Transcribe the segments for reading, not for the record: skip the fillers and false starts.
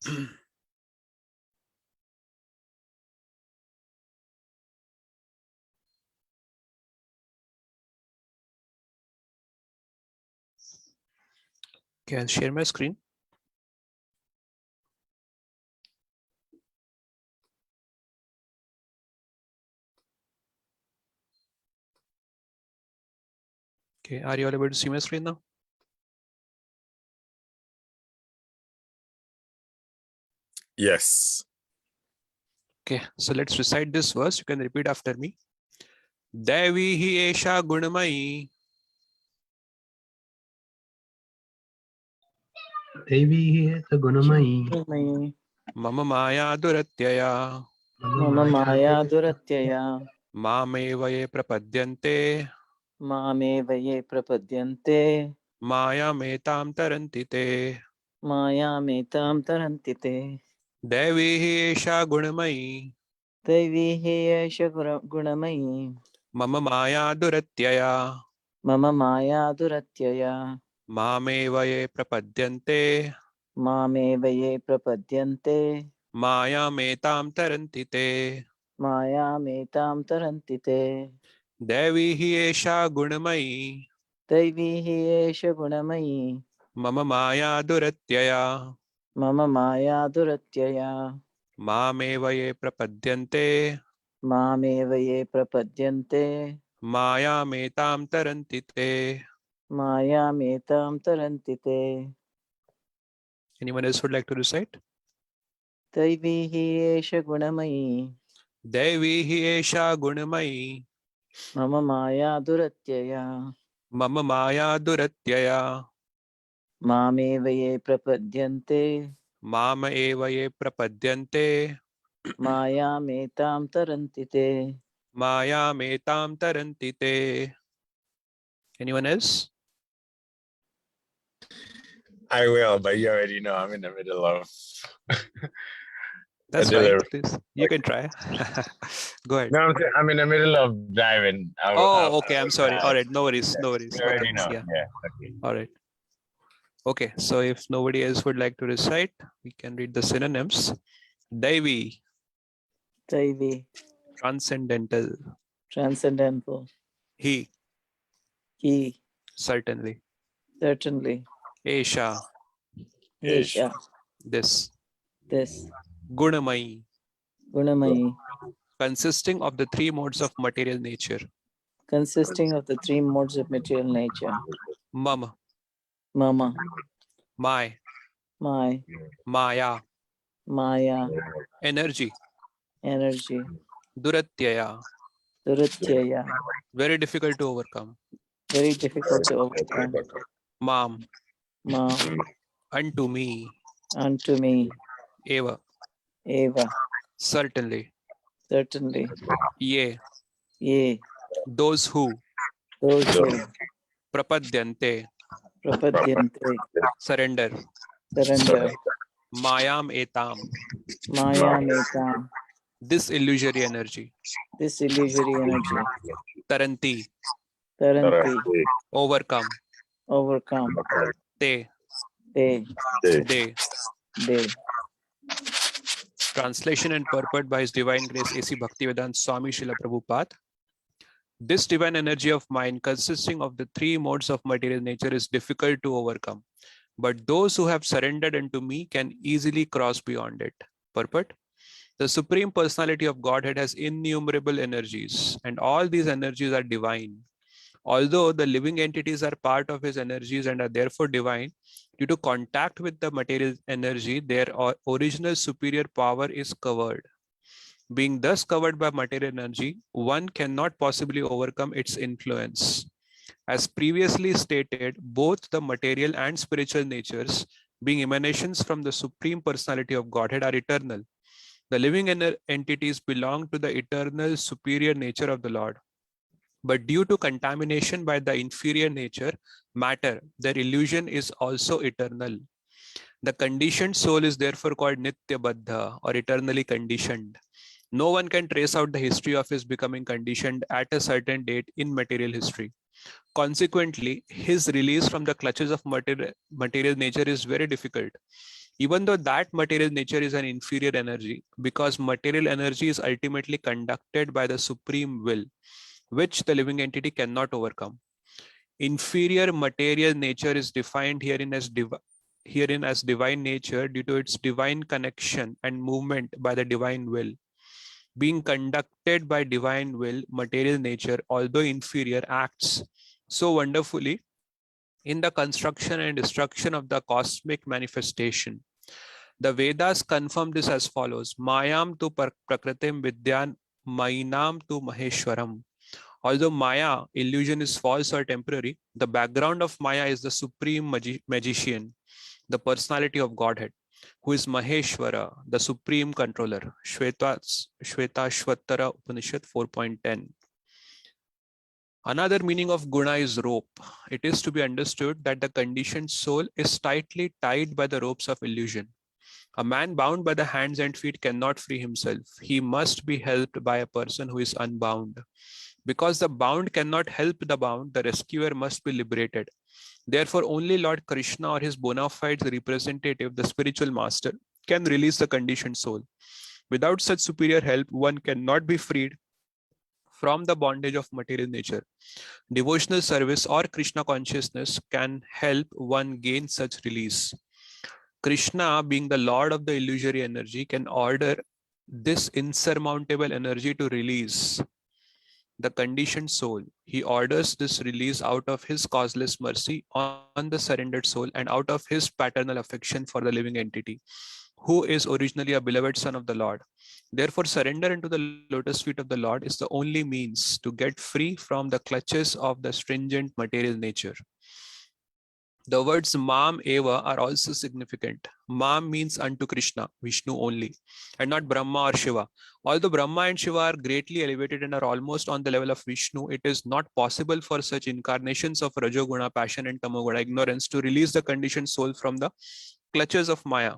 Okay, I'll share my screen. Okay, are you all able to see my screen now? Yes. Okay, so let's recite this verse. You can repeat after me. Devi hi esha gunamayi. Devi is Gunamayi. Mama maya duratyaya. Mama maya duratyaya. Mame vaye prapadyante. Mame vaye prapadyante. Maya metam tarantite. Maya metam tarantite. Devi hi esha gunamayi. Devi hi esha gunamayi. Mama maya duratyaya. Mama maya duratyaya. Mame vaye prapadyante. Mame vaye prapadyante. Maya metam tarantite. Maya metam tarantite. Devi hi esha gunamayi. Devi hi esha gunamayi. Mama maya duratyaya. Mama maya duratyaya. Mame vaye prapadyante. Mame vaye prapadyante. Maya metam tarantite. Maya metam tarantite. Anyone else would like to recite? Devi hi esha gunamayi. Devi hi esha gunamayi. Mama maya duratyaya. Mama maya duratyaya. Mame vaye prapadyante. Mama eva ye prapadyante. Maya metam tarantite. Maya metam tarantite. Anyone else? I will, but you already know I'm in the middle of That's a fine. delivery. Please, you can try. Go ahead. No, I'm in the middle of driving. Oh, okay. I'm sorry. All right. No worries. No worries. You already Okay. know. Yeah. Yeah. Okay. All right. Okay. So if nobody else would like to recite, we can read the synonyms. Devi, Devi, transcendental. transcendental. He, He, certainly. certainly. Esha, Esha, this. this. Gunamayi, Gunamayi, consisting of the three modes of material nature. consisting of the three modes of material nature. Mama, Mama, my, my, maya, maya, energy. energy. Duratyaya, Duratyaya, very difficult to overcome. very difficult to overcome. Mam, Ma, unto me. unto me. Eva, Eva, certainly. certainly. Ye, Ye, those who. those who. Prapadyante, Prapadyante, surrender. surrender. Mayam etam, Maya metam, this illusory energy. this illusory energy. Taranti, Taranti, overcome. overcome. Te, They, they. they. Translation and purport by His Divine Grace A.C. Bhaktivedanta Swami Srila Prabhupada. This divine energy of mind, consisting of the three modes of material nature, is difficult to overcome. But those who have surrendered unto me can easily cross beyond it. Purport. The Supreme Personality of Godhead has innumerable energies, and all these energies are divine. Although the living entities are part of his energies and are therefore divine, due to contact with the material energy, their original superior power is covered. Being thus covered by material energy, one cannot possibly overcome its influence. As previously stated, both the material and spiritual natures, being emanations from the Supreme Personality of Godhead, are eternal. The living entities belong to the eternal superior nature of the Lord. But due to contamination by the inferior nature, matter, their illusion is also eternal. The conditioned soul is therefore called Nitya Baddha, or eternally conditioned. No one can trace out the history of his becoming conditioned at a certain date in material history. Consequently, his release from the clutches of material nature is very difficult. Even though that material nature is an inferior energy, because material energy is ultimately conducted by the supreme will, which the living entity cannot overcome. Inferior material nature is defined herein as divine nature due to its divine connection and movement by the divine will. Being conducted by divine will, material nature, although inferior, acts so wonderfully in the construction and destruction of the cosmic manifestation. The Vedas confirm this as follows: Mayam tu prakritim vidyan mainam tu maheshwaram. Although Maya, illusion, is false or temporary, the background of Maya is the supreme magician, the personality of Godhead, who is Maheshwara, the supreme controller. Shvetashvatara Upanishad 4.10. Another meaning of guna is rope. It is to be understood that the conditioned soul is tightly tied by the ropes of illusion. A man bound by the hands and feet cannot free himself. He must be helped by a person who is unbound. Because the bound cannot help the bound, the rescuer must be liberated. Therefore, only Lord Krishna or his bona fide representative, the spiritual master, can release the conditioned soul. Without such superior help, one cannot be freed from the bondage of material nature. Devotional service or Krishna consciousness can help one gain such release. Krishna, being the Lord of the illusory energy, can order this insurmountable energy to release the conditioned soul. He orders this release out of his causeless mercy on the surrendered soul and out of his paternal affection for the living entity, who is originally a beloved son of the Lord. Therefore, surrender into the lotus feet of the Lord is the only means to get free from the clutches of the stringent material nature. The words Mam Eva are also significant. Mam means unto Krishna, Vishnu only, and not Brahma or Shiva. Although Brahma and Shiva are greatly elevated and are almost on the level of Vishnu, it is not possible for such incarnations of Rajoguna, passion, and Tamoguna, ignorance, to release the conditioned soul from the clutches of Maya.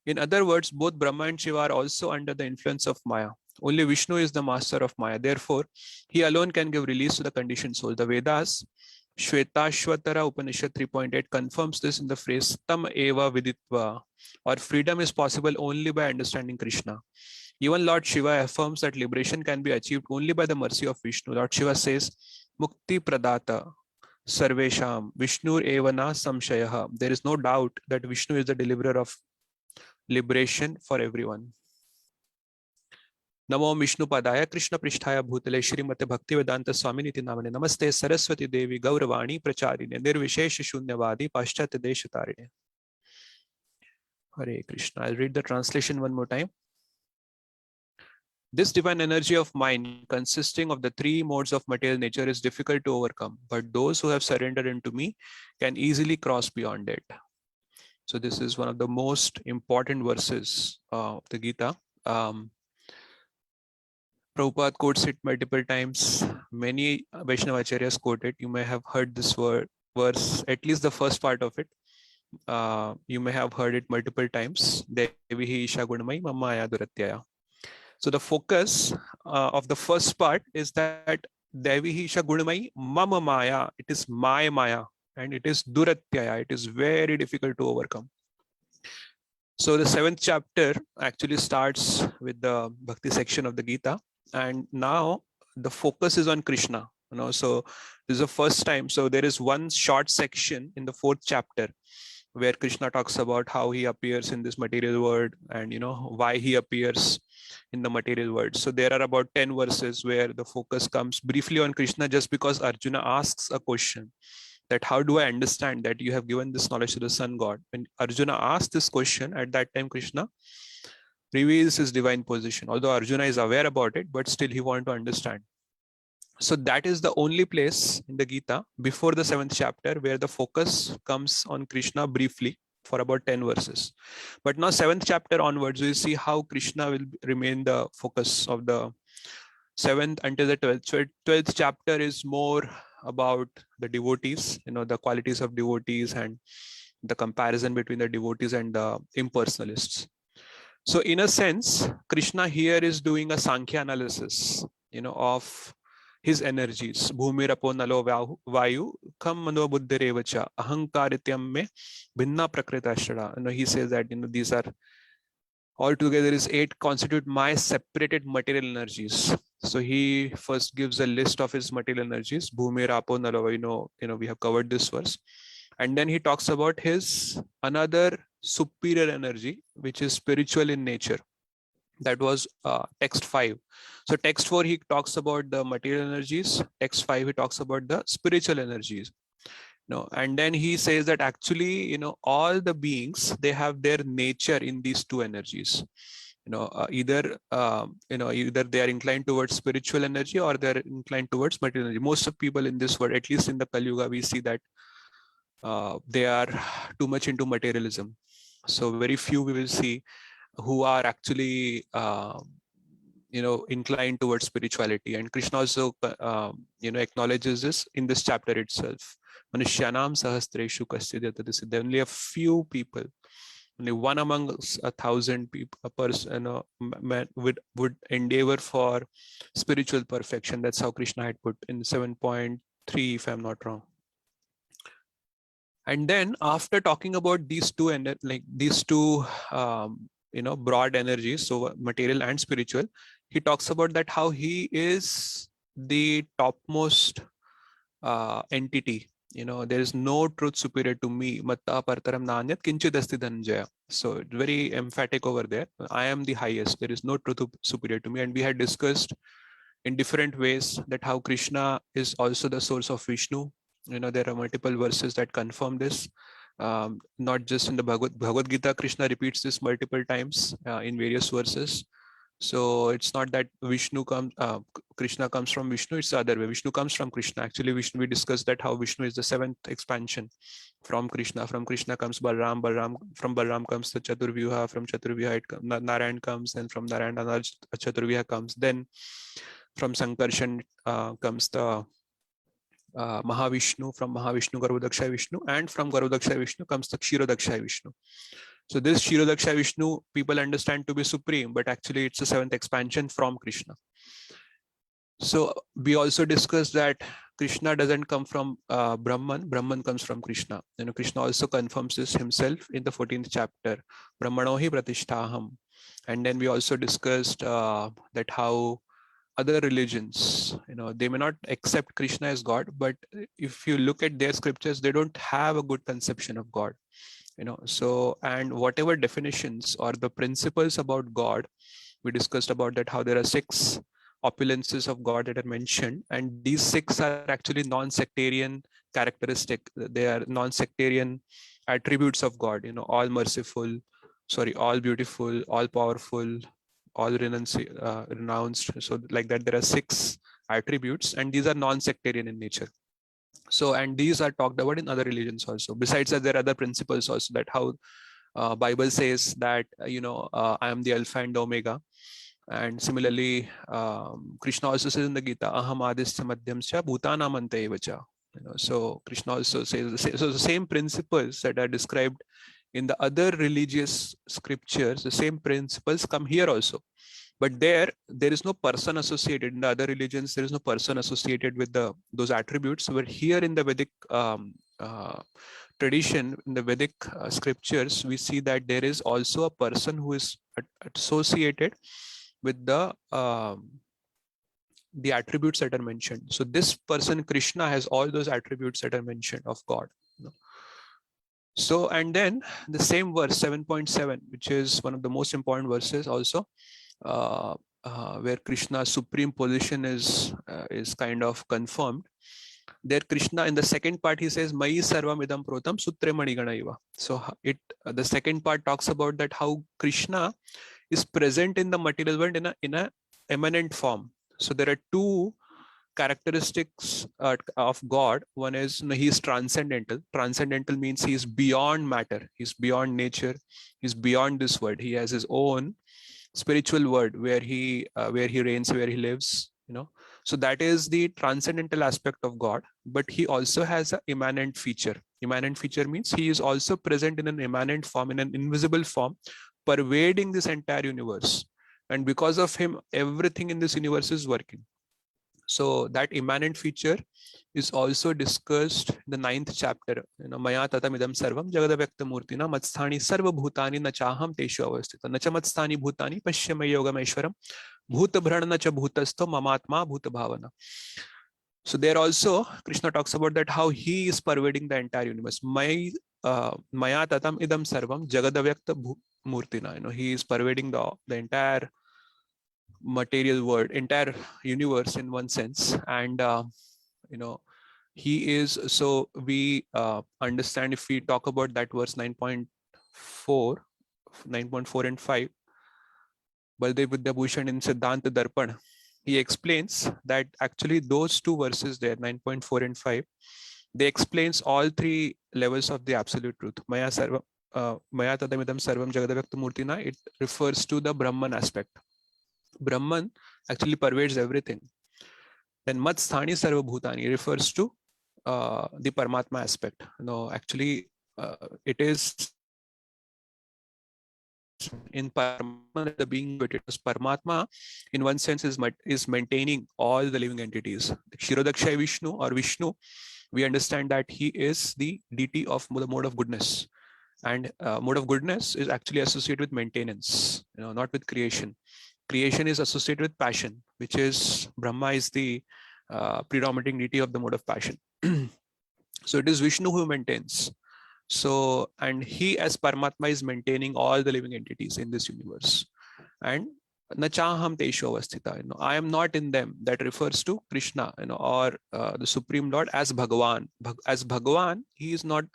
In other words, both Brahma and Shiva are also under the influence of Maya. Only Vishnu is the master of Maya. Therefore, he alone can give release to the conditioned soul. The Vedas, Shvetashvatara Upanishad 3.8, confirms this in the phrase Tam Eva Viditva, or freedom is possible only by understanding Krishna. Even Lord Shiva affirms that liberation can be achieved only by the mercy of Vishnu. Lord Shiva says, Mukti Pradata Sarvesham Vishnu Evana Samshayaha. There is no doubt that Vishnu is the deliverer of liberation for everyone. नमो विष्णुपदाय कृष्ण पृष्ठाय भूतले श्रीमते भक्तिवेदांत स्वामिनिति नामने नमस्ते सरस्वती देवी गौरवाणी प्रचारिणे निर्विशेष शून्यवादी पाश्चात्य देश तारिणे. Hare Krishna. I'll read the translation one more time. This divine energy of mind, consisting of the three modes of material nature, is difficult to overcome, but those who have surrendered unto me can easily cross beyond it. So this is one of the most important verses of the Gita. Prabhupada quotes it multiple times. Many Vaishnavacharyas quote it. You may have heard this verse, at least the first part of it. You may have heard it multiple times. Devihi Isha Gunamai Mamaya Duratyaya. So the focus of the first part is that Devihi Isha Gunamai Mama Maya. It is my Maya and it is Duratyaya. It is very difficult to overcome. So the 7th chapter actually starts with the Bhakti section of the Gita. And now the focus is on Krishna. So this is the first time. So there is one short section in the 4th chapter where Krishna talks about how he appears in this material world and why he appears in the material world. So there are about 10 verses where the focus comes briefly on Krishna, just because Arjuna asks a question that how do I understand that you have given this knowledge to the sun god? When Arjuna asked this question, at that time Krishna reveals his divine position. Although Arjuna is aware about it, but still he wants to understand. So that is the only place in the Gita before the 7th chapter where the focus comes on Krishna briefly for about 10 verses. But now 7th chapter onwards, we'll see how Krishna will remain the focus of the 7th until the 12th. So 12th chapter is more about the devotees, the qualities of devotees and the comparison between the devotees and the impersonalists. So in a sense, Krishna here is doing a Sankhya analysis, of his energies. Bhumirapo nalo vayu kham mano buddhirevacha ahankarityam me bhinna prakritashara. He says that these are altogether is 8 constitute my separated material energies. So he first gives a list of his material energies. Bhumirapo nalo vayu. We have covered this verse. And then he talks about his another superior energy, which is spiritual in nature. That was text 5. So text 4, he talks about the material energies. Text 5, he talks about the spiritual energies. And then he says that actually, all the beings, they have their nature in these two energies. Either they are inclined towards spiritual energy or they're inclined towards material energy. Most of people in this world, at least in the Kali Yuga, we see that they are too much into materialism. So very few we will see who are actually inclined towards spirituality. And Krishna also acknowledges this in this chapter itself. Manushyanam sahasreshu kasyadhyata siddha. Only a few people, only one among 1,000 people, a person would endeavor for spiritual perfection. That's how Krishna had put in 7.3, if I'm not wrong. And then after talking about these two broad energies, so material and spiritual, he talks about that how he is the topmost entity. There is no truth superior to me. Matta partaram nanyat kinchid asti dhananjaya. So very emphatic over there. I am the highest. There is no truth superior to me. And we had discussed in different ways that how Krishna is also the source of Vishnu. There are multiple verses that confirm this. Not just in the Bhagavad Gita, Krishna repeats this multiple times in various verses. So it's not that Krishna comes from Vishnu, it's the other way. Vishnu comes from Krishna. Actually, Vishnu, we discussed that how Vishnu is the 7th expansion from Krishna. From Krishna comes Balram, from Balram comes the Chaturvyuha, from Chaturvyuha Narayan comes, and from Narayan Chaturvyuha comes. Then from Sankarshan comes the Mahavishnu, from Mahavishnu Garudakshaya Vishnu, and from Garudakshaya Vishnu comes the Kshirodakshaya Vishnu. So this Kshirodakshaya Vishnu people understand to be supreme, but actually it's a 7th expansion from Krishna. So we also discussed that Krishna doesn't come from Brahman. Brahman comes from Krishna. Krishna also confirms this himself in the 14th chapter. Brahmano hi pratishtaham. And then we also discussed that how other religions, they may not accept Krishna as God, but if you look at their scriptures, they don't have a good conception of God. So, and whatever definitions or the principles about God, we discussed about that how there are 6 opulences of God that are mentioned, and these 6 are actually non-sectarian characteristic. They are non-sectarian attributes of God. All merciful, all beautiful, all powerful, all renounced. So like that, there are 6 attributes, and these are non-sectarian in nature. So, and these are talked about in other religions also. Besides that, there are other principles also, that how Bible says that, I am the Alpha and Omega. And similarly, Krishna also says in the Gita, Aham Adistya Madhyamsya Bhutanam Ante Evacha. So Krishna also says, so the same principles that are described in the other religious scriptures, the same principles come here also. But there is no person associated. In the other religions, there is no person associated with those attributes. But here in the Vedic tradition, in the Vedic scriptures, we see that there is also a person who is associated with the attributes that are mentioned. So this person, Krishna, has all those attributes that are mentioned of God. So, and then the same verse 7.7, which is one of the most important verses also, where Krishna's supreme position is kind of confirmed. There Krishna, in the second part, he says, Mai sarvam idam protam sutre maniganaiva. So the second part talks about that how Krishna is present in the material world in a eminent form. So there are 2 characteristics of God. One is he is transcendental. Transcendental means he is beyond matter, he's beyond nature, he's beyond this world. He has his own spiritual world where he reigns, where he lives. So that is the transcendental aspect of God. But he also has an immanent feature. Immanent feature means he is also present in an immanent form, in an invisible form, pervading this entire universe. And because of him, everything in this universe is working. So that immanent feature is also discussed in the 9th chapter. Maya tatam idam sarvam jagadavyakta murtina matsthani sarva bhutani na chaham teshu avasthita na cha matsthani bhutani pashyamay yogameshwaram bhutabhrana cha bhutastho mamatma bhuta bhavana. So there also Krishna talks about that how he is pervading the entire universe. Maya tatam idam sarvam jagadavyakta murtina. He is pervading the entire material world, entire universe in one sense. And he is, so we understand, if we talk about that verse 9.4 and 5, Baldev Vidyabhushan in Siddhanta Darpan, he explains that actually those two verses there, 9.4 and 5, they explains all three levels of the absolute truth. Maya tadamidam sarvam jagadavyakta murtina, it refers to the Brahman aspect. Brahman actually pervades everything. Then Matsthani Sarva Bhutani refers to the Paramatma aspect. Actually, it is in Paramatma, the being, but it is Paramatma in one sense is maintaining all the living entities. Kshirodakshay Vishnu or Vishnu, we understand that he is the deity of the mode of goodness. And mode of goodness is actually associated with maintenance, not with creation. Creation is associated with passion, which is Brahma is the predominating deity of the mode of passion. So it is Vishnu who maintains. So, and he as Paramatma is maintaining all the living entities in this universe. And Nachaham Tesho Avasthita, I am not in them. That refers to Krishna, or the Supreme Lord as Bhagavan. As Bhagavan, he is not,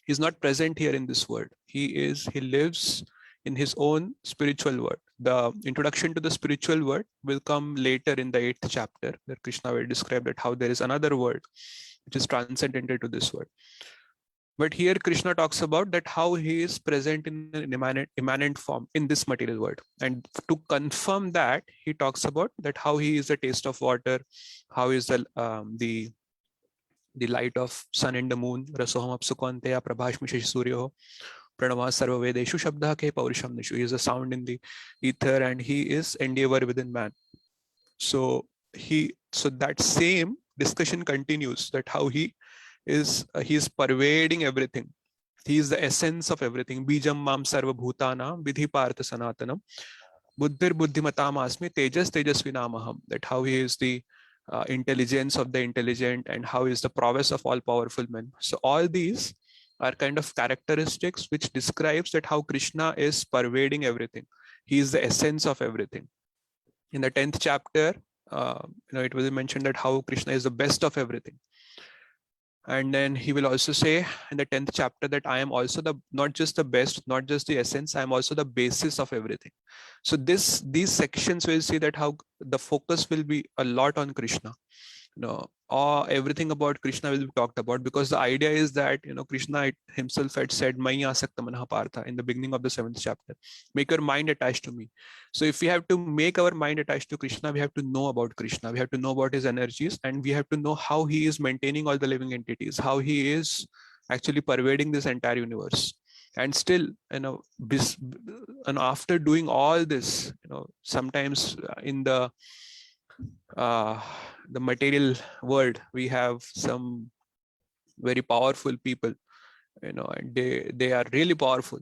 he's not present here in this world. He lives in his own spiritual world. The introduction to the spiritual world will come later in the 8th chapter, where Krishna will describe that how there is another world which is transcendental to this world. But here Krishna talks about that how he is present in an immanent form in this material world. And to confirm that, he talks about that how he is the taste of water, how is the light of sun and the moon, rasoham apsukanteya prabhashmi suryo pranama sarva vedeshu shabda ke paurisham nishu. He is a sound in the ether and he is endeavor within man. So that same discussion continues, that how he is pervading everything. He is the essence of everything. Bijam mam sarva bhutana vidhi partha sanatanam buddhir buddhimatam asmi tejas tejasvinamaham. That how he is the intelligence of the intelligent and how is the prowess of all powerful men. So all these are kind of characteristics which describes that how Krishna is pervading everything. He is the essence of everything. In the 10th chapter, it was mentioned that how Krishna is the best of everything. And then he will also say in the 10th chapter that I am also not just the best, not just the essence, I am also the basis of everything. So these sections will see that how the focus will be a lot on Krishna. Everything about Krishna will be talked about, because the idea is that Krishna himself had said Mai asakta manah partha in the beginning of the 7th chapter, make your mind attached to me. So if we have to make our mind attached to Krishna, we have to know about Krishna, we have to know about his energies, and we have to know how he is maintaining all the living entities, how he is actually pervading this entire universe. And still, after doing all this, sometimes in the material world, we have some very powerful people, and they are really powerful,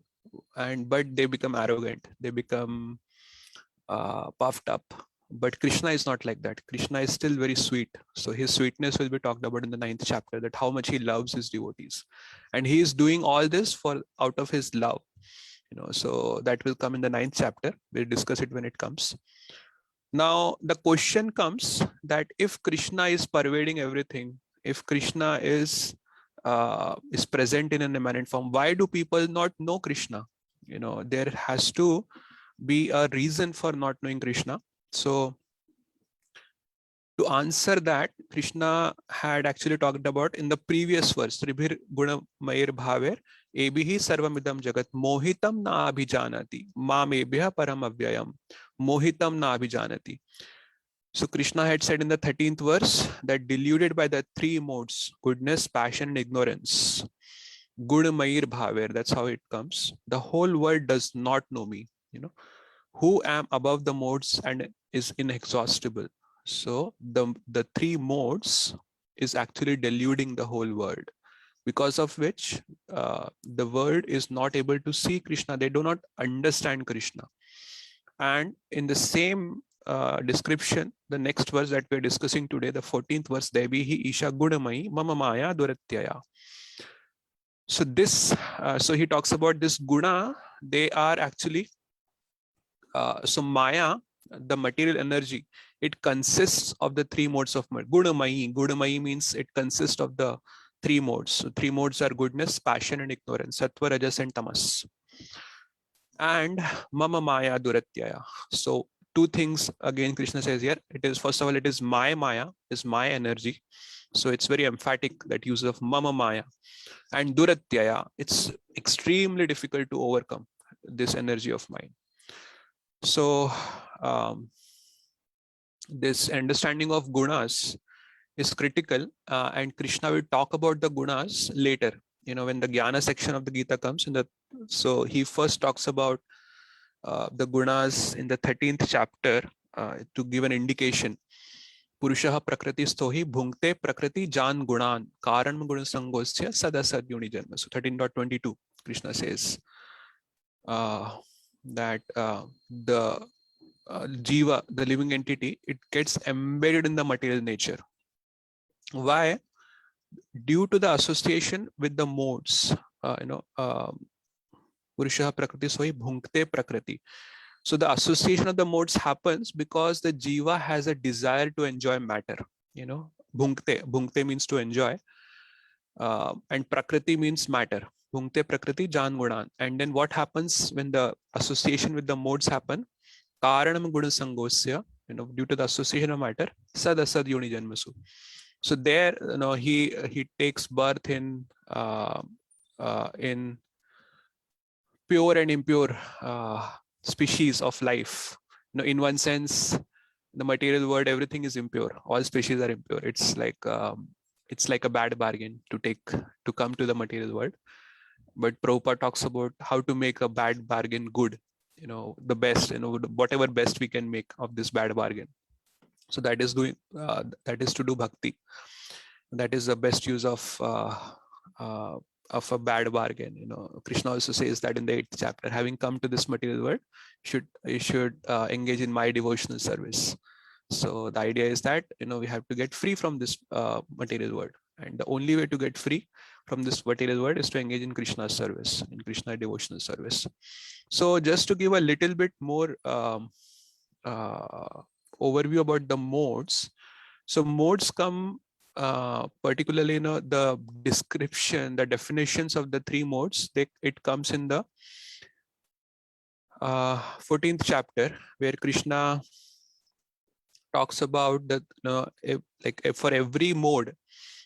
but they become arrogant, they become puffed up. But Krishna is not like that. Krishna is still very sweet. So his sweetness will be talked about in the 9th chapter, that how much he loves his devotees, and he is doing all this out of his love. So that will come in the 9th chapter. We'll discuss it when it comes. Now the question comes that if Krishna is pervading everything, if Krishna is present in an immanent form, why do people not know Krishna? There has to be a reason for not knowing Krishna. So to answer that, Krishna had actually talked about in the previous verse, Tribhir Guna Mayir Bhaver, Ebihi Sarvamidam Jagat, Mohitam na abhijanati, Mam Ebhya Param Avyayam, Mohitam na abhijanati. So Krishna had said in the 13th verse that deluded by the three modes, goodness, passion, and ignorance, Guna Mayir Bhaver, that's how it comes. The whole world does not know me, who am above the modes and is inexhaustible. So the three modes is actually deluding the whole world, because of which the world is not able to see Krishna. They do not understand Krishna. And in the same description, the next verse that we're discussing today, the 14th verse, Devihi Isha Gunamai Mama Maya Duratyaya. So this, so he talks about this guna. They are actually, so Maya, the material energy, it consists of the three modes of Gunamayi. Gunamayi means it consists of the three modes. So three modes are goodness, passion, and ignorance. Sattva, Rajas, and Tamas. And Mama Maya Duratyaya. So two things again Krishna says here. It is, first of all, it is my Maya, is my energy. So it's very emphatic, that use of Mama Maya. And Duratyaya, it's extremely difficult to overcome this energy of mine. So this understanding of gunas is critical, and Krishna will talk about the gunas later. You know, when the Jnana section of the Gita comes in the, so he first talks about the gunas in the 13th chapter to give an indication. Purushaha prakriti stohi bhunkte prakriti jan gunan karan guna sangosya sadasad yuni janma. So 13.22, Krishna says that the jiva, the living entity, it gets embedded in the material nature. Why? Due to the association with the modes, Purushaha prakriti sohi bhunkte prakriti. So the association of the modes happens because the jiva has a desire to enjoy matter. You know, bhunkte means to enjoy, and prakriti means matter. Bhunkte prakriti jan gunan. And then what happens when the association with the modes happen? Karanam guna sangosya, due to the association of matter, sad asad yoni janmasu. So there, he takes birth in pure and impure species of life. In one sense, the material world, everything is impure. All species are impure. It's like a bad bargain to come to the material world. But Prabhupada talks about how to make a bad bargain good. The best. Whatever best we can make of this bad bargain. So that is to do bhakti. That is the best use of a bad bargain. Krishna also says that in the 8th chapter, having come to this material world, you should engage in my devotional service. So the idea is that we have to get free from this material world, and the only way to get free from this material world is to engage in Krishna's service, in Krishna devotional service. So just to give a little bit more overview about the modes. So modes come particularly, the description, the definitions of the three modes. It comes in the 14th chapter, where Krishna talks about that. For every mode,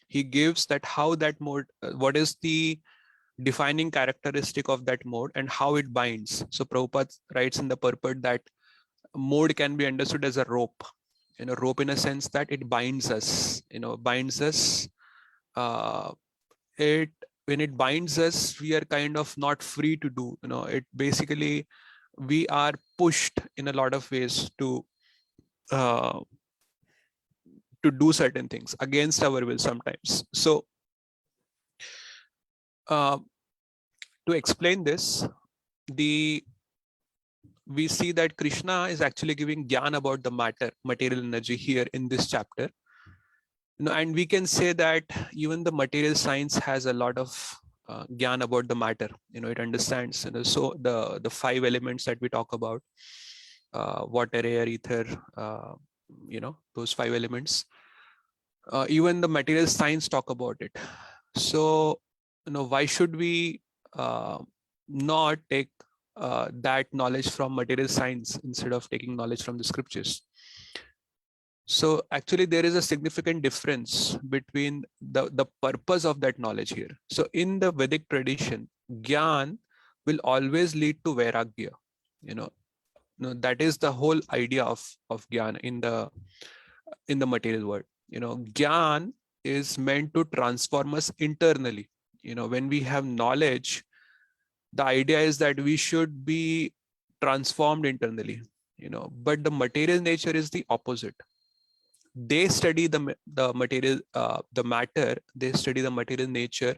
he gives that how that mode, what is the defining characteristic of that mode and how it binds. So Prabhupada writes in the purport that mode can be understood as a rope. Rope in a sense that it binds us. When it binds us, we are kind of not free to do. It basically, we are pushed in a lot of ways to do certain things against our will sometimes. So to explain this, we see that Krishna is actually giving jnana about the material energy here in this chapter. And we can say that even the material science has a lot of jnana about the matter. It understands. So the 5 elements that we talk about, water, air, ether, those 5 elements. Even the material science talk about it. So why should we not take that knowledge from material science instead of taking knowledge from the scriptures? So actually there is a significant difference between the purpose of that knowledge here. So in the Vedic tradition, Gyan will always lead to Vairagya. That is the whole idea of Gyan in the material world. Gyan is meant to transform us internally. When we have knowledge, the idea is that we should be transformed internally, but the material nature is the opposite. they study the material, the matter. They study the material nature,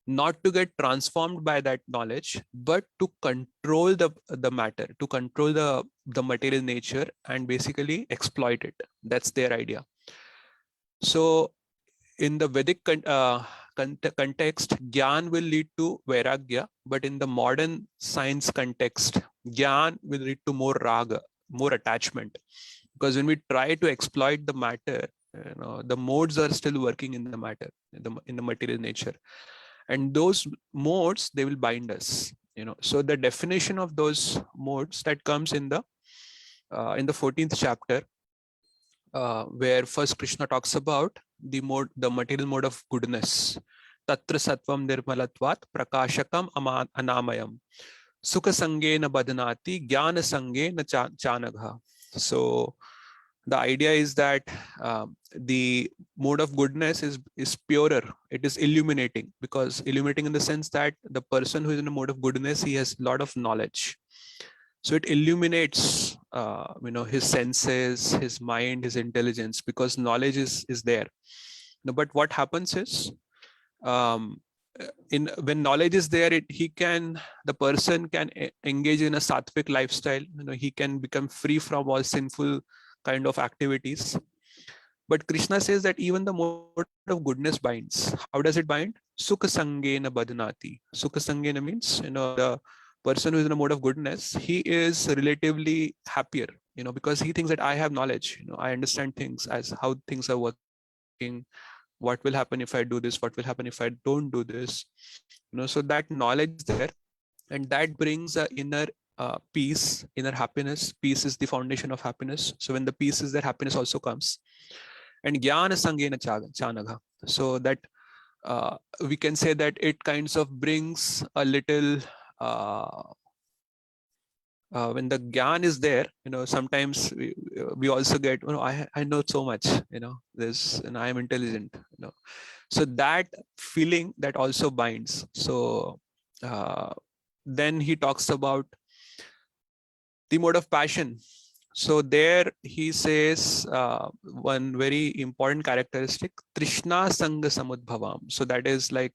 not to get transformed by that knowledge, but to control the matter, to control the material nature and basically exploit it. That's their idea. So in the Vedic context, Gyan will lead to Vairagya, but in the modern science context, Gyan will lead to more Raga, more attachment. Because when we try to exploit the matter, the modes are still working in the matter, in the material nature. And those modes, they will bind us. So the definition of those modes that comes in the 14th chapter, where first Krishna talks about the material mode of goodness. Tatra sattvam nirmalatvat prakashakam anamayam sukha sange na badhanati jnana sange na chanagha. So the idea is that the mode of goodness is purer. It is illuminating, because illuminating in the sense that the person who is in a mode of goodness, he has a lot of knowledge. So it illuminates, his senses, his mind, his intelligence, because knowledge is there. But what happens is, when knowledge is there, the person can engage in a sattvic lifestyle. He can become free from all sinful kind of activities. But Krishna says that even the mode of goodness binds. How does it bind? Sukha sangena badhanati. Sukha sangena means, the person who is in a mode of goodness, he is relatively happier, because he thinks that I have knowledge, I understand things as how things are working, what will happen if I do this, what will happen if I don't do this, so that knowledge is there, and that brings a inner peace, inner happiness. Peace is the foundation of happiness. So when the peace is there, happiness also comes. And jnana sangena chanagha. So that we can say that it kinds of brings a little, when the gyan is there, sometimes we also get, I know so much, this, and I am intelligent, so that feeling, that also binds. So then he talks about the mode of passion. So there he says one very important characteristic, Trishna Sanga Samudbhavam. So that is like,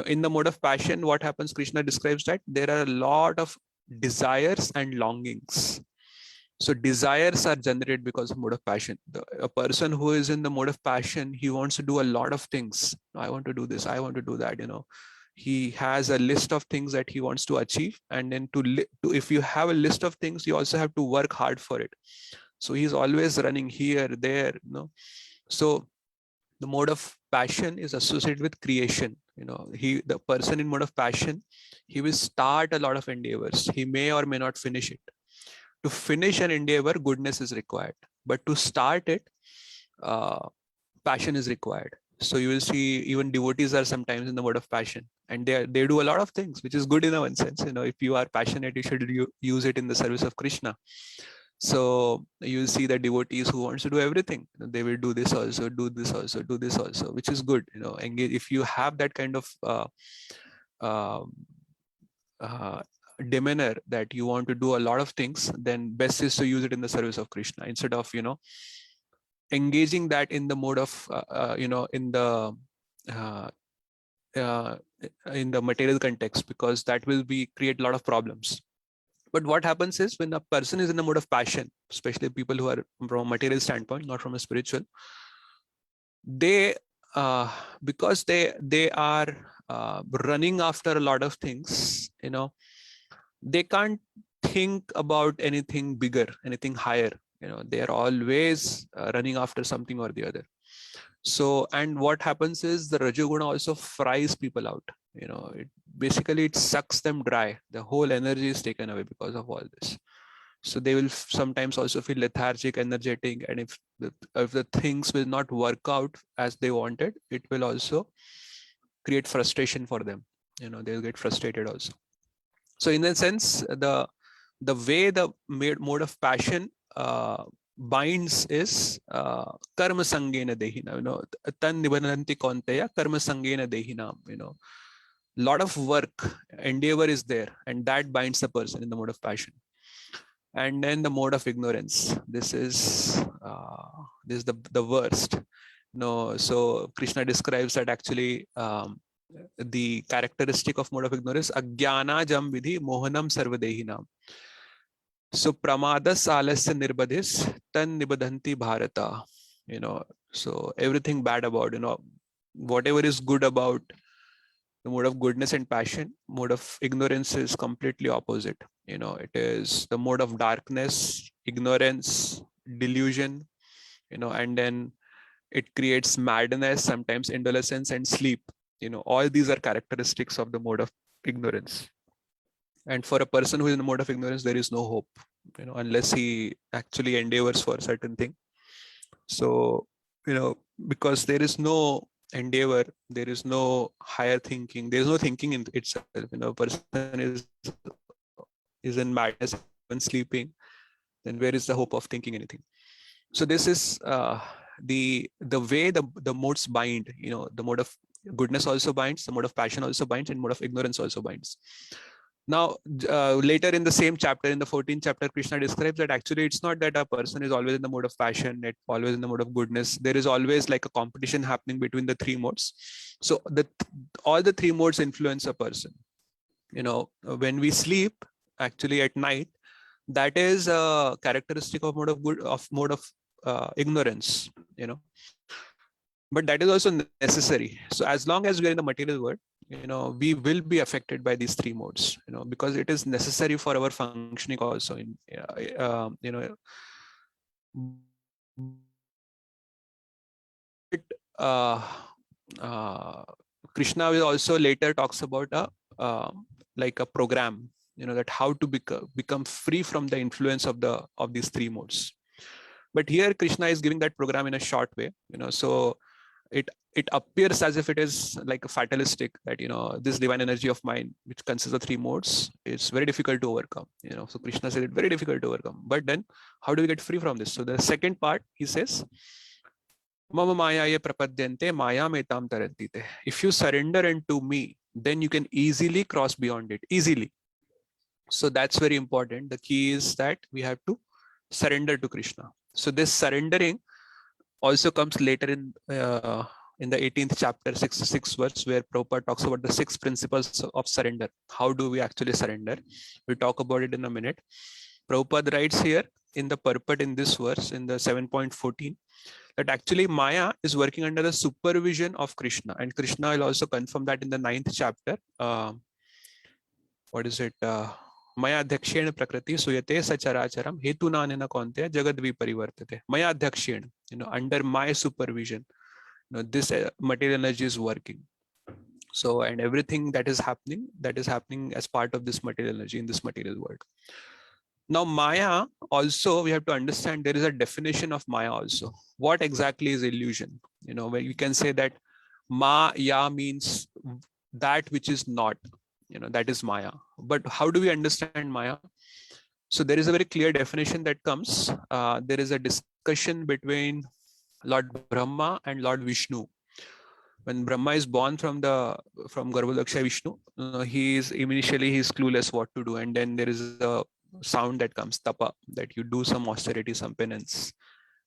in the mode of passion, what happens, Krishna describes that there are a lot of desires and longings. So desires are generated because of mode of passion. A person who is in the mode of passion, he wants to do a lot of things. I want to do this, I want to do that, he has a list of things that he wants to achieve. And then if you have a list of things, you also have to work hard for it. So he's always running here, there, So the mode of passion is associated with creation. The person in mode of passion, he will start a lot of endeavors. He may or may not finish it. To finish an endeavor, goodness is required. But to start it, passion is required. So you will see even devotees are sometimes in the mode of passion, and they do a lot of things, which is good in one sense. If you are passionate, you should use it in the service of Krishna. So you will see the devotees who wants to do everything. They will do this also, do this also, do this also, which is good. Engage. If you have that kind of demeanor that you want to do a lot of things, then best is to use it in the service of Krishna, instead of engaging that in the mode of in the material context, because that will create a lot of problems. But what happens is, when a person is in a mode of passion, especially people who are from a material standpoint, not from a spiritual, they because they are running after a lot of things, they can't think about anything bigger, anything higher. They are always running after something or the other. So, and what happens is, the Rajoguna also fries people out. It sucks them dry. The whole energy is taken away because of all this. So they will sometimes also feel lethargic, energetic, and if the things will not work out as they wanted, it will also create frustration for them. They'll get frustrated also. So in that sense, the way the mode of passion binds is karma sangena dehina. Tan nibananti konteya karma sangena dehina. Lot of work, endeavor is there, and that binds the person in the mode of passion. And then the mode of ignorance. This is the worst. No, so Krishna describes that actually the characteristic of mode of ignorance, agyana jam vidhi mohanam sarvadehinam. So pramadas alasya nirbadhis tan nibadhanti bharata. So everything bad about, whatever is good about the mode of goodness and passion, mode of ignorance is completely opposite. It is the mode of darkness, ignorance, delusion, and then it creates madness, sometimes indolence and sleep. All these are characteristics of the mode of ignorance. And for a person who is in the mode of ignorance, there is no hope, unless he actually endeavors for a certain thing. So, because there is no endeavor, there is no higher thinking, there is no thinking in itself. A person is in madness when sleeping, then where is the hope of thinking anything? So this is the way the modes bind. The mode of goodness also binds, the mode of passion also binds, and mode of ignorance also binds. Now, later in the same chapter, in the 14th chapter, Krishna describes that actually it's not that a person is always in the mode of passion, always in the mode of goodness. There is always like a competition happening between the three modes. So all the three modes influence a person. When we sleep, actually at night, that is a characteristic of mode of ignorance. But that is also necessary. So as long as we are in the material world, we will be affected by these three modes, because it is necessary for our functioning also. Krishna will also later talks about like a program, that how to become free from the influence of these three modes. But here Krishna is giving that program in a short way, so it appears as if it is like a fatalistic, that this divine energy of mind, which consists of three modes, is very difficult to overcome. So Krishna said it's very difficult to overcome. But then how do we get free from this? So the second part, he says, Mama maya ye prapadyante maya metam tarantite. If you surrender unto me, then you can easily cross beyond it, easily. So that's very important. The key is that we have to surrender to Krishna. So this surrendering also comes later in the 18th chapter, 66 verse, where Prabhupada talks about the 6 principles of surrender. How do we actually surrender? We'll talk about it in a minute. Prabhupada writes here in the purport in this verse, in the 7.14, that actually Maya is working under the supervision of Krishna. And Krishna will also confirm that in the 9th chapter. What is it? Maya adhyakshena prakriti suyate sacharacharam hetunanena kaunteya jagadvi parivartate. Maya adhyakshena, under my supervision, this material energy is working. So, and everything that is happening as part of this material energy in this material world. Now, Maya also, we have to understand there is a definition of Maya also. What exactly is illusion? Where we can say that Maya means that which is not, that is Maya. But how do we understand Maya? So there is a very clear definition that comes. There is a discussion between Lord Brahma and Lord Vishnu. When Brahma is born from Garbhodaksha Vishnu, he's clueless what to do. And then there is a sound that comes, tapa, that you do some austerity, some penance.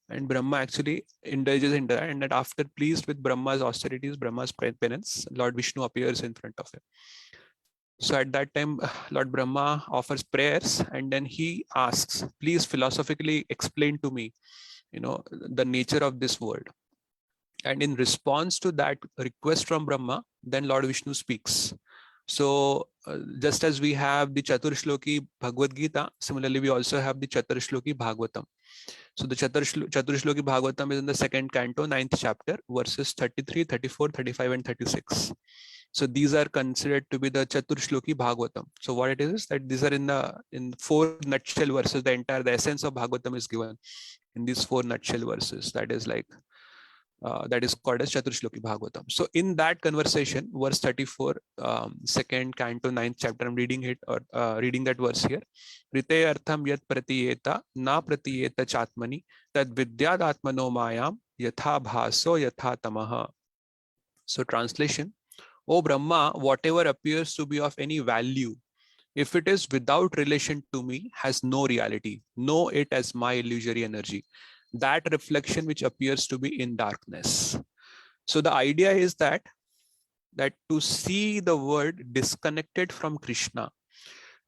And Brahma actually indulges into that. And that after pleased with Brahma's austerities, Brahma's penance, Lord Vishnu appears in front of him. So at that time, Lord Brahma offers prayers, and then he asks, please philosophically explain to me, the nature of this world. And in response to that request from Brahma, then Lord Vishnu speaks. So just as we have the Chaturshloki Bhagavad Gita, similarly we also have the Chaturshloki Bhagavatam. So the Chaturshloki Bhagavatam is in the 2nd canto, 9th chapter, verses 33, 34, 35 and 36. So these are considered to be the Chaturshloki Bhagavatam. So what it is that these are in 4 nutshell verses. The essence of Bhagavatam is given in these 4 nutshell verses. That is like that is called as Chaturshloki Bhagavatam. So in that conversation, verse 34, 2nd canto, 9th chapter, I'm reading it, or reading that verse here. Rite artham yat pratiyeta na pratiyeta chatmani tad vidyad atmano mayam yatha bhaso yatha tamaha. So translation, O Brahma, whatever appears to be of any value if it is without relation to me, has no reality. Know it as my illusory energy. That reflection which appears to be in darkness. So the idea is that to see the world disconnected from Krishna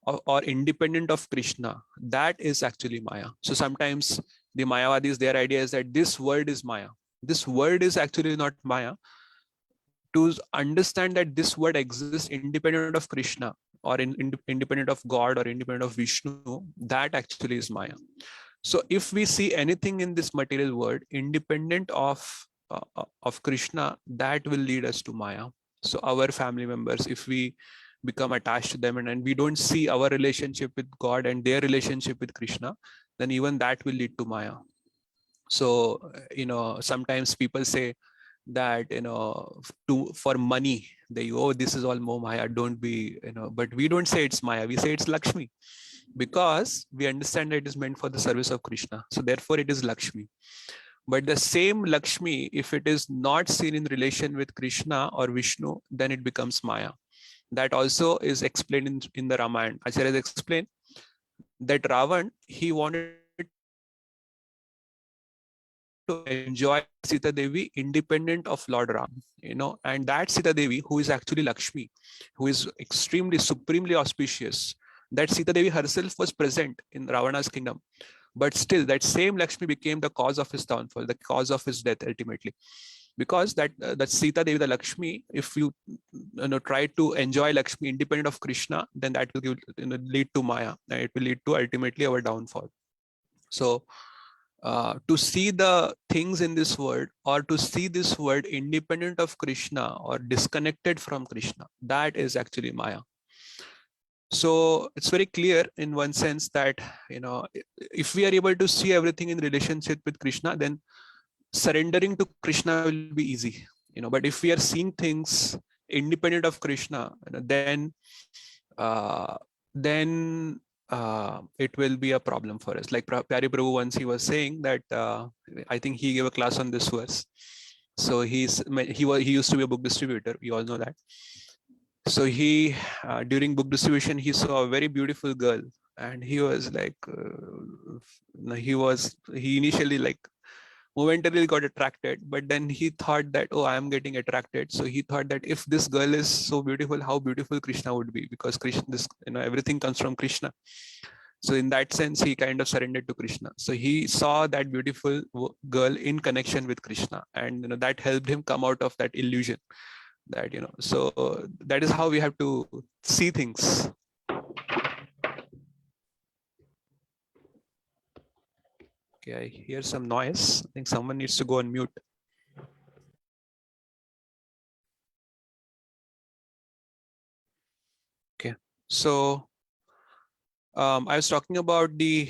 or independent of Krishna, that is actually Maya. So sometimes the Mayavadis, their idea is that this world is Maya. This world is actually not Maya. To understand that this world exists independent of Krishna or independent of God or independent of Vishnu, that actually is Maya. So if we see anything in this material world independent of Krishna, that will lead us to Maya. So our family members, if we become attached to them and we don't see our relationship with God and their relationship with Krishna, then even that will lead to Maya. So, sometimes people say that, for money, this is all more Maya, don't be, but we don't say it's Maya, we say it's Lakshmi, because we understand that it is meant for the service of Krishna. So therefore it is Lakshmi. But the same Lakshmi, if it is not seen in relation with Krishna or Vishnu, then it becomes Maya. That also is explained in the Ramayana. Acharya explained that Ravan, he wanted to enjoy Sita Devi independent of Lord Ram, and that Sita Devi, who is actually Lakshmi, who is extremely, supremely auspicious, that Sita Devi herself was present in Ravana's kingdom. But still, that same Lakshmi became the cause of his downfall, the cause of his death ultimately. Because that Sita Devi, the Lakshmi, if you, try to enjoy Lakshmi independent of Krishna, then that will lead to Maya, and it will lead to ultimately our downfall. So to see the things in this world, or to see this world independent of Krishna or disconnected from Krishna, that is actually Maya. So it's very clear in one sense that, if we are able to see everything in relationship with Krishna, then surrendering to Krishna will be easy. But if we are seeing things independent of Krishna, then it will be a problem for us. Like Pyare Prabhu once, he was saying that, I think he gave a class on this verse. So he used to be a book distributor. We all know that. So he, during book distribution, he saw a very beautiful girl, and he was like, he initially like momentarily got attracted, but then he thought that, oh, I am getting attracted. So he thought that if this girl is so beautiful, how beautiful Krishna would be, because Krishna, everything comes from Krishna. So in that sense, he kind of surrendered to Krishna. So he saw that beautiful girl in connection with Krishna, and that helped him come out of that illusion. That, so that is how we have to see things. Okay, I hear some noise. I think someone needs to go on mute. Okay, so I was talking about the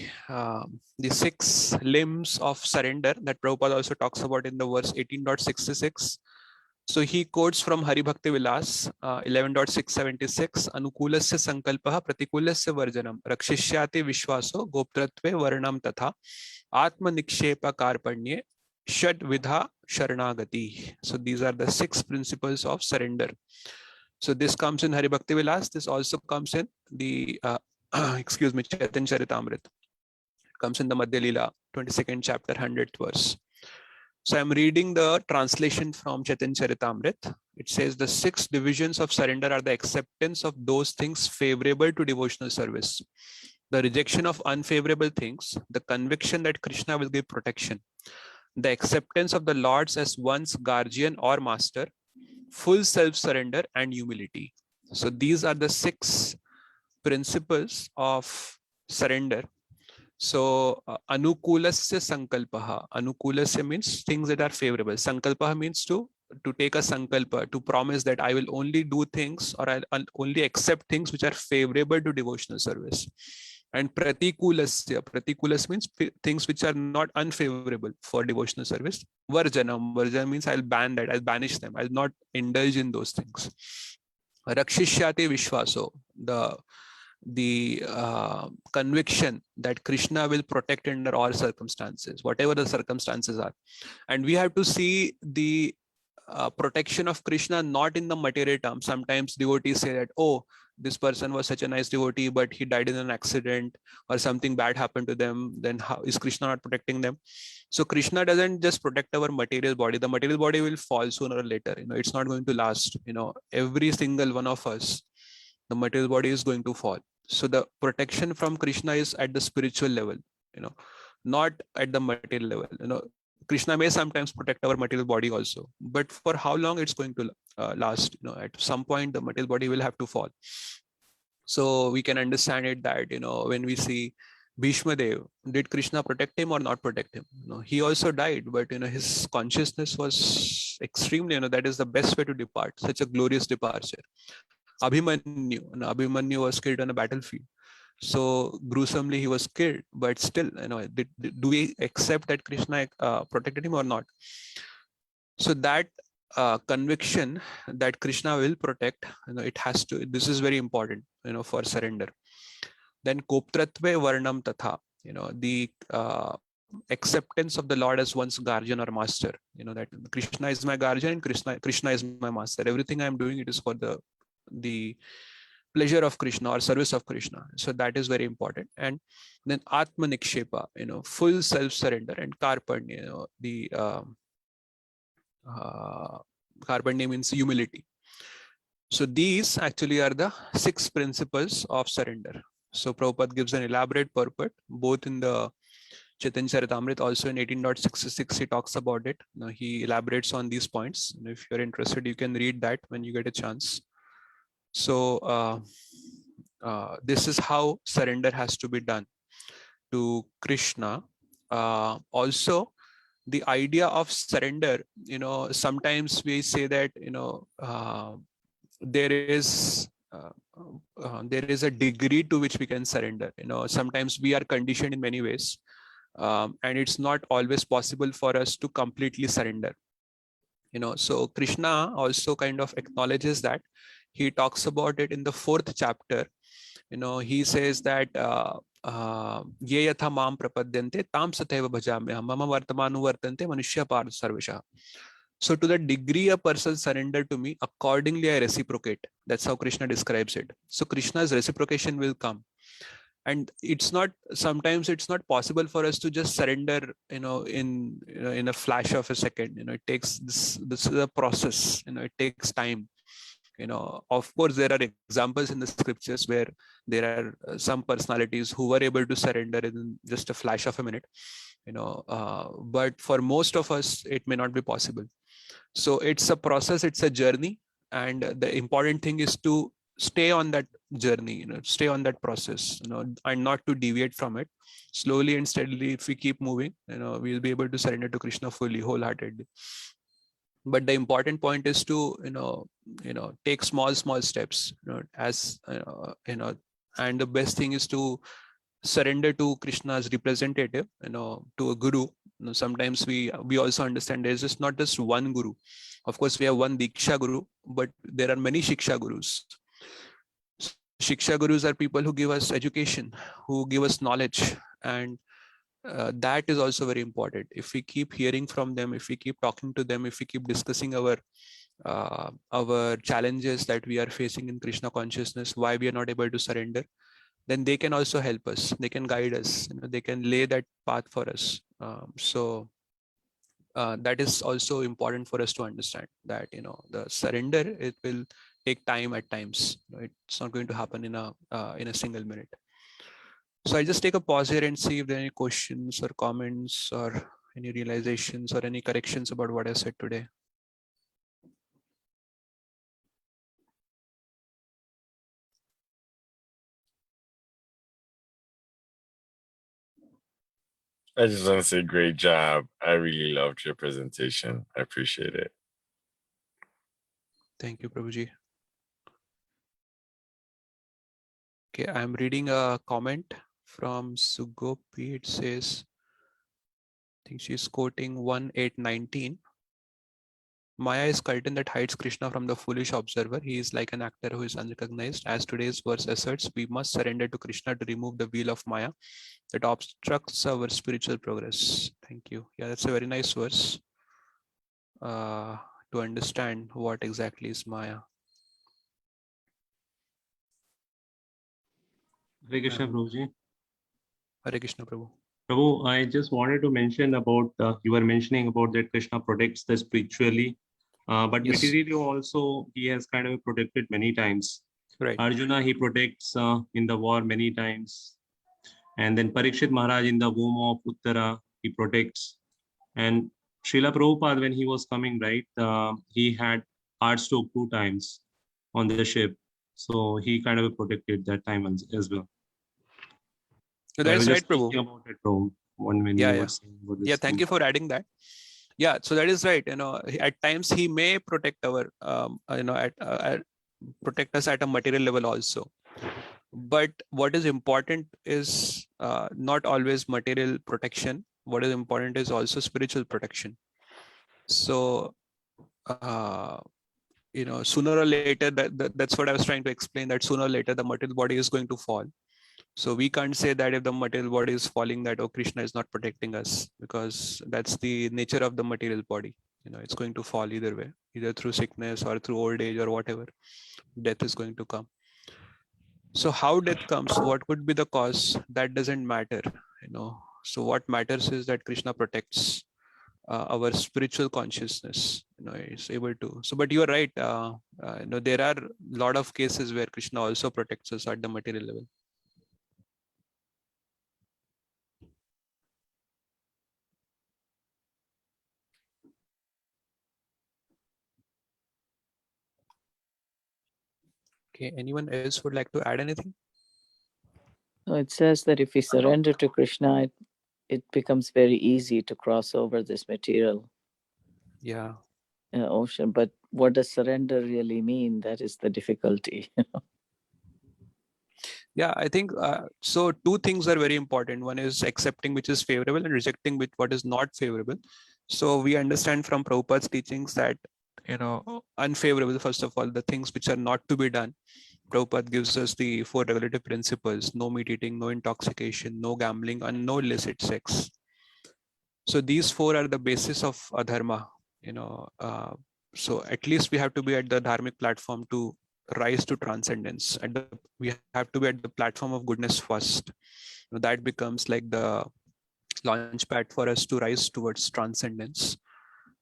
6 limbs of surrender that Prabhupada also talks about in the verse 18.66. So he quotes from Hari Bhakti Vilas 11.676, Anukulasya sankalpaha pratikulasya varjanam rakshishyate vishwaso goptratve varnam tatha atma nikshepa karpanye shad vidha sharanagati. So these are the 6 principles of surrender. So this comes in Hari Bhakti Vilas. This also comes in the Chaitanya Charitamrita. It comes in the Madhya Leela, 22nd chapter, 100th verse. So I'm reading the translation from Chaitanya Charitamrita. It says the 6 divisions of surrender are the acceptance of those things favorable to devotional service, the rejection of unfavorable things, the conviction that Krishna will give protection, the acceptance of the Lords as one's guardian or master, full self-surrender, and humility. So these are the 6 principles of surrender. So anukulasya sankalpaha. Anukulasya means things that are favorable. Sankalpaha means to take a sankalpa, to promise that I will only do things, or I'll only accept things which are favorable to devotional service. And pratikulasya means things which are not unfavorable for devotional service. Varjanam means I'll ban that, I'll banish them, I'll not indulge in those things. Rakshishyate vishwaso, the conviction that Krishna will protect under all circumstances, whatever the circumstances are. And we have to see the protection of Krishna not in the material terms. Sometimes devotees say that, oh, this person was such a nice devotee, but he died in an accident or something bad happened to them, then how is Krishna not protecting them? So Krishna doesn't just protect our material body. The material body will fall sooner or later. It's not going to last. Every single one of us, the material body is going to fall. So the protection from Krishna is at the spiritual level, not at the material level. Krishna may sometimes protect our material body also, but for how long it's going to last? At some point the material body will have to fall. So we can understand it that when we see Bhishma Dev, did Krishna protect him or not protect him? He also died, but his consciousness was extremely, that is the best way to depart, such a glorious departure. Abhimanyu was killed on a battlefield. So gruesomely he was killed, but still, do we accept that Krishna protected him or not? So that conviction that Krishna will protect, it has to. This is very important, for surrender. Then koptratve varnam tatha, the acceptance of the Lord as one's guardian or master. That Krishna is my guardian and Krishna is my master. Everything I am doing, it is for the pleasure of Krishna or service of Krishna. So that is very important. And then Atma Nikshepa, full self-surrender, and Karpanya, the Karpanya means humility. So these actually are the 6 principles of surrender. So Prabhupada gives an elaborate purport, both in the Chaitanya Charitamrita, also in 18.66, he talks about it. He elaborates on these points. And if you're interested, you can read that when you get a chance. So this is how surrender has to be done to Krishna. Also, the idea of surrender, sometimes we say that, there is a degree to which we can surrender. Sometimes we are conditioned in many ways, and it's not always possible for us to completely surrender. So Krishna also kind of acknowledges that. He talks about it in the 4th chapter. He says that ye yatha mam prapadyante tam sathaiva bhajamyaham mama vartamanu vartante manushya parth sarvesha. So to the degree a person surrender to me, accordingly I reciprocate. That's how Krishna describes it. So Krishna's reciprocation will come. And sometimes it's not possible for us to just surrender, in a flash of a second. It takes this is a process. It takes time. Of course, there are examples in the scriptures where there are some personalities who were able to surrender in just a flash of a minute, but for most of us, it may not be possible. So it's a process, it's a journey. And the important thing is to stay on that journey, stay on that process, and not to deviate from it. Slowly and steadily, if we keep moving, we'll be able to surrender to Krishna fully, wholeheartedly. But the important point is to take small steps, and the best thing is to surrender to Krishna's representative, to a guru. Sometimes we also understand there's just not just one guru. Of course, we have one Diksha Guru, but there are many Shiksha Gurus. Shiksha Gurus are people who give us education, who give us knowledge, and that is also very important. If we keep hearing from them, if we keep talking to them, if we keep discussing our challenges that we are facing in Krishna consciousness, why we are not able to surrender, then they can also help us. They can guide us. They can lay that path for us. So that is also important for us to understand that the surrender, it will take time at times. It's not going to happen in a single minute. So I'll just take a pause here and see if there are any questions or comments or any realizations or any corrections about what I said today. I just want to say great job. I really loved your presentation. I appreciate it. Thank you, Prabhuji. Okay, I'm reading a comment from Sugopi. It says, I think she's quoting 1:8:19. Maya is curtain that hides Krishna from the foolish observer. He is like an actor who is unrecognized. As today's verse asserts, we must surrender to Krishna to remove the wheel of Maya that obstructs our spiritual progress. Thank you. Yeah, that's a very nice verse to understand what exactly is Maya. Hare Krishna, Prabhuji. Hare Krishna, Prabhu. Prabhu, I just wanted to mention about, you were mentioning about that Krishna protects the spiritually, but Yes. materially also he has kind of protected many times. Right. Arjuna, he protects in the war many times. And then Parikshit Maharaj in the womb of Uttara, he protects. And Srila Prabhupada, when he was coming, right, he had heart stroke 2 times on the ship. So he kind of protected that time as well. So I that's was right, just thinking Prabhu. about it, Prabhu, when Yeah, you yeah. were saying about this Yeah, thank thing. you for adding that. Yeah, so that is right. At times he may protect our, protect us at a material level also. But what is important is not always material protection. What is important is also spiritual protection. So, sooner or later, that's what I was trying to explain, that sooner or later the material body is going to fall. So we can't say that if the material body is falling, that, oh, Krishna is not protecting us, because that's the nature of the material body. It's going to fall either way, either through sickness or through old age or whatever. Death is going to come. So how death comes, what could be the cause, that doesn't matter. So what matters is that Krishna protects our spiritual consciousness. Is able to. So, but you are right. There are a lot of cases where Krishna also protects us at the material level. Okay, anyone else would like to add anything? So it says that if we surrender to Krishna, it becomes very easy to cross over this material Yeah. ocean. But what does surrender really mean? That is the difficulty. Yeah, I think so. Two things are very important. One is accepting which is favorable and rejecting what is not favorable. So we understand from Prabhupada's teachings that, unfavorable, first of all, the things which are not to be done. Prabhupada gives us the 4 regulative principles: no meat eating, no intoxication, no gambling, and no illicit sex. So these 4 are the basis of adharma. So at least we have to be at the dharmic platform to rise to transcendence. We have to be at the platform of goodness first. That becomes like the launch pad for us to rise towards transcendence.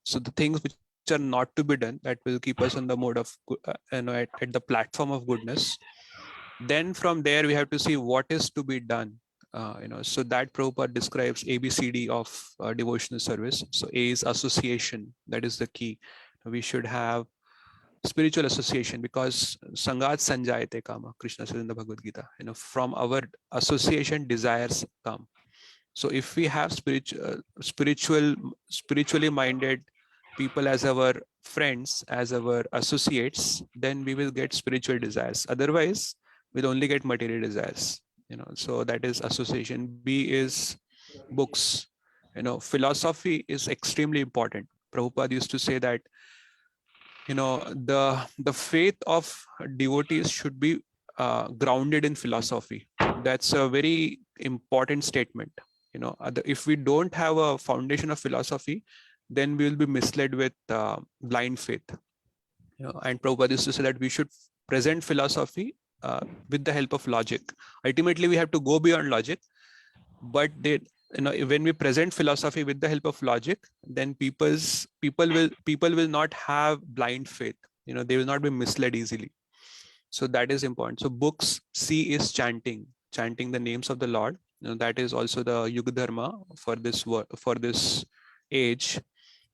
So the things which are not to be done, that will keep us on the mode of at the platform of goodness. Then from there we have to see what is to be done. So that Prabhupada describes ABCD of devotional service. So A is association. That is the key. We should have spiritual association, because Sangat Sanjayate Kama, Krishna says in the Bhagavad Gita. From our association, desires come. So if we have spiritually minded people as our friends, as our associates, then we will get spiritual desires. Otherwise, we'll only get material desires. So that is association. B is books. Philosophy is extremely important. Prabhupada used to say that, the faith of devotees should be grounded in philosophy. That's a very important statement. If we don't have a foundation of philosophy, then we will be misled with blind faith. And Prabhupada used to say that we should present philosophy with the help of logic. Ultimately, we have to go beyond logic, but when we present philosophy with the help of logic, then people will not have blind faith. They will not be misled easily. So that is important. So books. C is chanting the names of the Lord. That is also the Yuga Dharma for this age.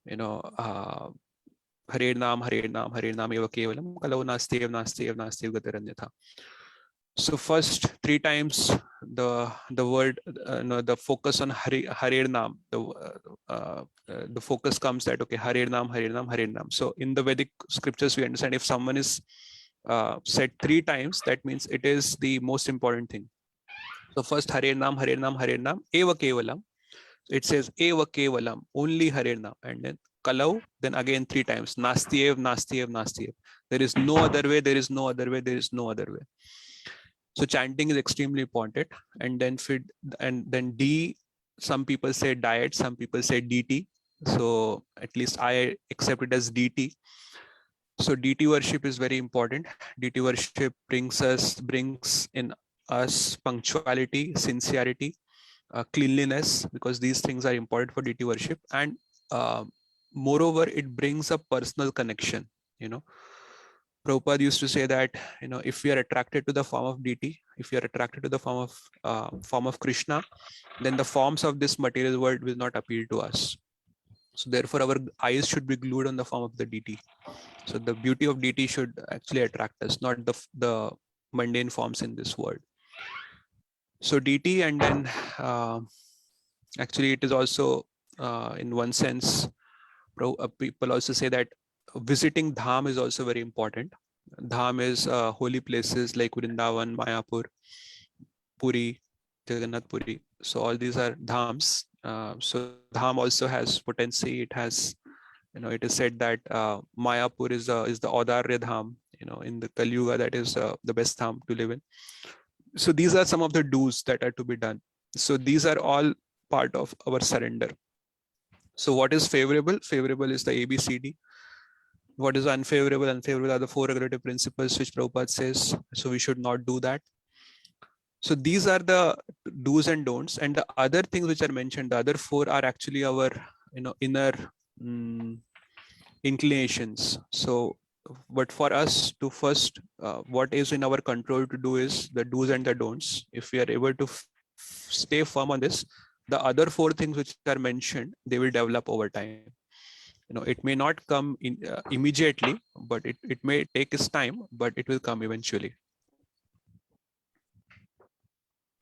Hare Nam, Hare Nam, Hare Nam eva kevalam, kalau nastev, nastev, nastev gataranyatha. So first 3 times the word, the focus on Hare Nam, the focus comes that, okay, Hare Nam, Hare Nam, Hare Nam. So in the Vedic scriptures, we understand if someone is said 3 times, that means it is the most important thing. So first Hare Nam, Hare Nam, Hare Nam, eva kevalam. It says eva kevalam, only Hare Nam, and then kalau, then again 3 times, nastiev, nastiev, nastiev. There is no other way, there is no other way, there is no other way. So chanting is extremely important. And then D, some people say diet, some people say DT. So at least I accept it as DT. So DT worship is very important. DT worship brings in us punctuality, sincerity, cleanliness, because these things are important for deity worship. And moreover, it brings a personal connection. Prabhupada used to say that, if we are attracted to the form of deity, if we are attracted to the form of Krishna, then the forms of this material world will not appeal to us. So therefore, our eyes should be glued on the form of the deity. So the beauty of deity should actually attract us, not the mundane forms in this world. So deity, and then actually it is also in one sense, people also say that visiting Dham is also very important. Dham is holy places like Vrindavan, Mayapur, Puri, Jagannath Puri. So all these are Dhams. So Dham also has potency. It has, it is said that Mayapur is the Audarya Dham. In the Kali Yuga, that is the best Dham to live in. So these are some of the do's that are to be done. So these are all part of our surrender. So what is favorable? Favorable is the ABCD. What is unfavorable? Unfavorable are the 4 regulative principles which Prabhupada says. So we should not do that. So these are the do's and don'ts. And the other things which are mentioned, the other 4 are actually our inner inclinations. So but for us to first, what is in our control to do is the do's and the don'ts. If we are able to stay firm on this, the other 4 things which are mentioned, they will develop over time. It may not come in immediately, but it may take its time, but it will come eventually.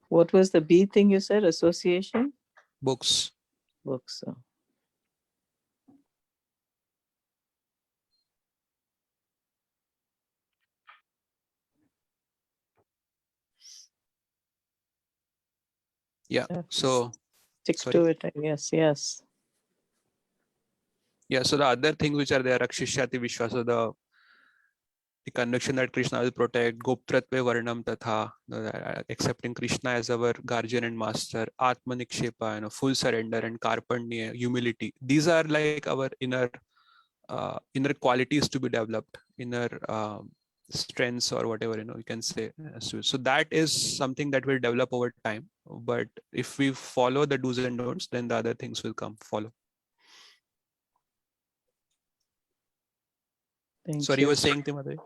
What was the B thing you said? Association? Books. Books. Yeah. So stick sorry. to it, I guess. Yes. Yeah. So the other things which are there, Rakshishyati Vishwasa, the conviction that Krishna will protect, Goptratve Varnam Tatha, accepting Krishna as our guardian and master, Atmanikshepa, full surrender, and Karpanya, humility. These are like our inner qualities to be developed, inner strengths, or whatever you can say. So that is something that will develop over time. But if we follow the do's and don'ts, then the other things will follow. Sorry, you were saying, Timothy?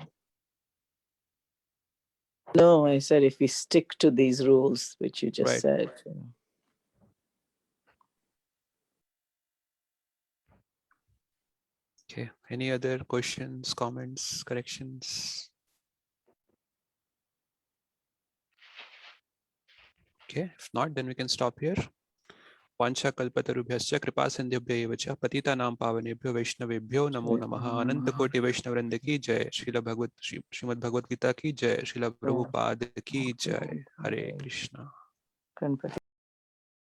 No, I said if we stick to these rules, which you just Right. said. Okay. Any other questions, comments, corrections? Okay. If not, then we can stop here. Vancha kalpatarubhyascha kripa sindhubhya eva cha patitanam pavanebhyo vaishnavebhyo namo namaha. Ananta koti vaishnavrinda ki jai. Srimad Bhagavad Gita ki jai. Srila Prabhupada ki jai. Hare Krishna. Ganpati.